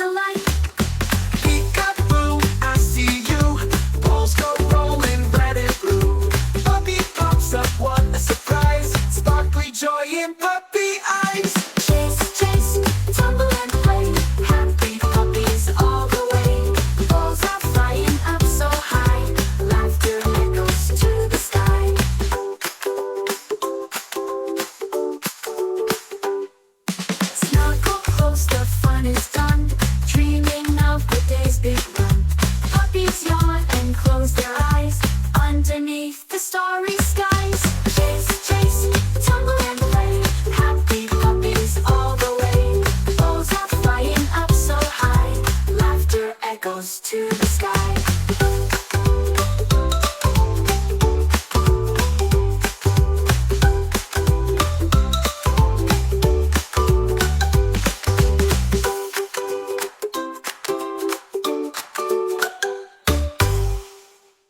alike. Peekaboo, I see you. Balls go rolling, red and blue. Puppy pops up, what a surprise. Sparkly joy in puppy eyes. Chase, chase, tumble and play. Happy puppies all the way. Balls are flying up so high. Laughter echoes to the sky. Snuggle close, the fun is done. Dreaming of the day's big run. Puppies yawn and close their eyes underneath the starry skies. Chase, chase, tumble and play. Happy puppies all the way. Balls are flying up so high. Laughter echoes to the